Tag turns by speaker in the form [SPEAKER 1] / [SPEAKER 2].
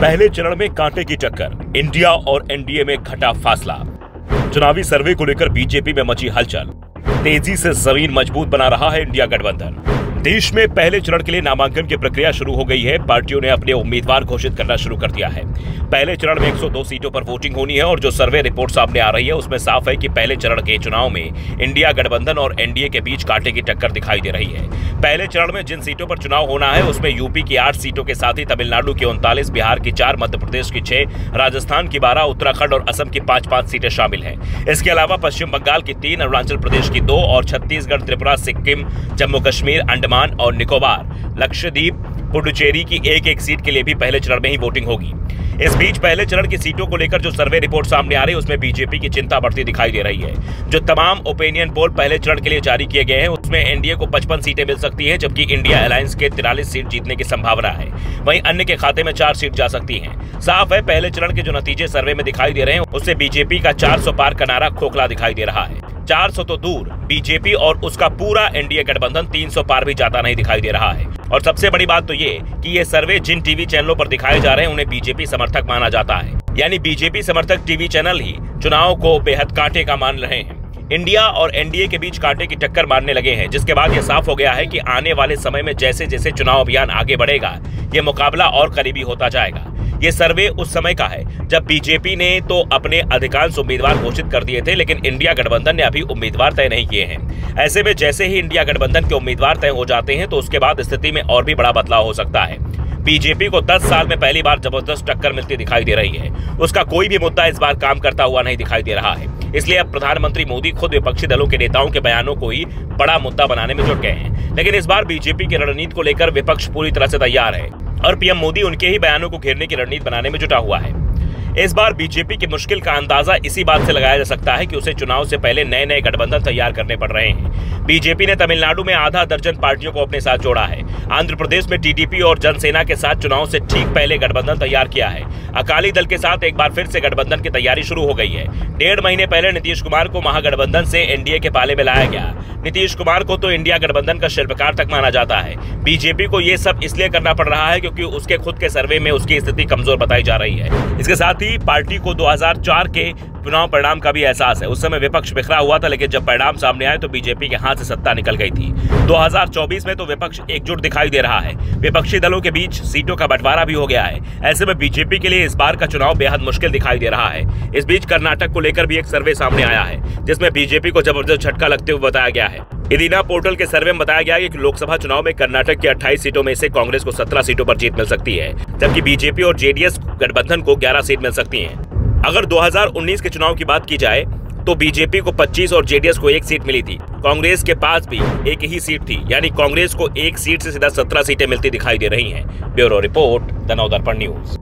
[SPEAKER 1] पहले चरण में कांटे की टक्कर, इंडिया और एनडीए में घटा फासला। चुनावी सर्वे को लेकर बीजेपी में मची हलचल, तेजी से जमीन मजबूत बना रहा है इंडिया गठबंधन। देश में पहले चरण के लिए नामांकन की प्रक्रिया शुरू हो गई है। पार्टियों ने अपने उम्मीदवार घोषित करना शुरू कर दिया है। पहले चरण में 102 सीटों पर वोटिंग होनी है और जो सर्वे रिपोर्ट सामने आ रही है उसमें साफ है कि पहले चरण के चुनाव में इंडिया गठबंधन और एनडीए के बीच कांटे की टक्कर दिखाई दे रही है। पहले चरण में जिन सीटों पर चुनाव होना है उसमें यूपी की 8 सीटों के साथ ही तमिलनाडु की 39, बिहार की 4, मध्य प्रदेश की 6, राजस्थान की 12, उत्तराखंड और असम की 5-5 सीटें शामिल हैं। इसके अलावा पश्चिम बंगाल की 3, अरुणाचल प्रदेश की 2 और छत्तीसगढ़, त्रिपुरा, सिक्किम, जम्मू कश्मीर, अंडमान और निकोबार, लक्षद्वीप, पुडुचेरी की 1-1 सीट के लिए भी पहले चरण में ही वोटिंग होगी। इस बीच पहले चरण की सीटों को लेकर जो सर्वे रिपोर्ट सामने आ रही है उसमें बीजेपी की चिंता बढ़ती दिखाई दे रही है। जो तमाम ओपिनियन पोल पहले चरण के लिए जारी किए गए हैं उसमें एनडीए को 55 सीटें मिल सकती हैं, जबकि इंडिया अलायंस के 43 सीट जीतने की संभावना है। वहीं अन्य के खाते में 4 सीट जा सकती हैं। साफ है, पहले चरण के जो नतीजे सर्वे में दिखाई दे रहे हैं उससे बीजेपी का 400 पार का नारा खोखला दिखाई दे रहा है। 400 तो दूर, बीजेपी और उसका पूरा एनडीए गठबंधन 300 पार भी जाता नहीं दिखाई दे रहा है। और सबसे बड़ी बात तो ये कि ये सर्वे जिन टीवी चैनलों पर दिखाए जा रहे हैं उन्हें बीजेपी समर्थक माना जाता है, यानी बीजेपी समर्थक टीवी चैनल ही चुनाव को बेहद कांटे का मान रहे हैं। इंडिया और एनडीए के बीच कांटे की टक्कर मारने लगे हैं, जिसके बाद यह साफ हो गया है कि आने वाले समय में जैसे जैसे चुनाव अभियान आगे बढ़ेगा ये मुकाबला और करीबी होता जाएगा। ये सर्वे उस समय का है जब बीजेपी ने तो अपने अधिकांश उम्मीदवार घोषित कर दिए थे, लेकिन इंडिया गठबंधन ने अभी उम्मीदवार तय नहीं किए हैं। ऐसे में जैसे ही इंडिया गठबंधन के उम्मीदवार तय हो जाते हैं तो उसके बाद स्थिति में और भी बड़ा बदलाव हो सकता है। बीजेपी को 10 साल में पहली बार जबरदस्त टक्कर मिलती दिखाई दे रही है। उसका कोई भी मुद्दा इस बार काम करता हुआ नहीं दिखाई दे रहा है। इसलिए अब प्रधानमंत्री मोदी खुद विपक्षी दलों के नेताओं के बयानों को ही बड़ा मुद्दा बनाने में जुट गए हैं। लेकिन इस बार बीजेपी की रणनीति को लेकर विपक्ष पूरी तरह से तैयार है और पीएम मोदी उनके ही बयानों को घेरने की रणनीति बनाने में जुटा हुआ है। इस बार बीजेपी की मुश्किल का अंदाजा इसी बात से लगाया जा सकता है कि उसे चुनाव से पहले नए गठबंधन तैयार करने पड़ रहे हैं। बीजेपी ने तमिलनाडु में आधा दर्जन पार्टियों को अपने साथ जोड़ा है। आंध्र प्रदेश में टीडीपी और जनसेना के साथ चुनाव से ठीक पहले गठबंधन तैयार किया है। अकाली दल के साथ एक बार फिर से गठबंधन की तैयारी शुरू हो गई है। 1.5 महीने पहले नीतीश कुमार को महागठबंधन से एनडीए के पाले में लाया गया। नीतीश कुमार को तो इंडिया गठबंधन का शिल्पकार तक माना जाता है। बीजेपी को ये सब इसलिए करना पड़ रहा है क्योंकि उसके खुद के सर्वे में उसकी स्थिति कमजोर बताई जा रही है। इसके साथ ही पार्टी को 2004 के चुनाव परिणाम का भी एहसास है। उस समय विपक्ष बिखरा हुआ था, लेकिन जब परिणाम सामने आए तो बीजेपी के हाथ से सत्ता निकल गई थी। 2024 में तो विपक्ष एकजुट दिखाई दे रहा है। विपक्षी दलों के बीच सीटों का बंटवारा भी हो गया है। ऐसे में बीजेपी के लिए इस बार का चुनाव बेहद मुश्किल दिखाई दे रहा है। इस बीच कर्नाटक को लेकर भी एक सर्वे सामने आया है जिसमें बीजेपी को जबरदस्त झटका लगते हुए बताया गया है। इदीना पोर्टल के सर्वे में बताया गया है कि लोकसभा चुनाव में कर्नाटक की 28 सीटों में से कांग्रेस को 17 सीटों पर जीत मिल सकती है, जबकि बीजेपी और जेडीएस गठबंधन को 11 सीट मिल सकती है। अगर 2019 के चुनाव की बात की जाए तो बीजेपी को 25 और जेडीएस को 1 सीट मिली थी। कांग्रेस के पास भी एक ही सीट थी, यानी कांग्रेस को 1 सीट से सीधा 17 सीटें मिलती दिखाई दे रही हैं। Bureau report, the Navdarpan news.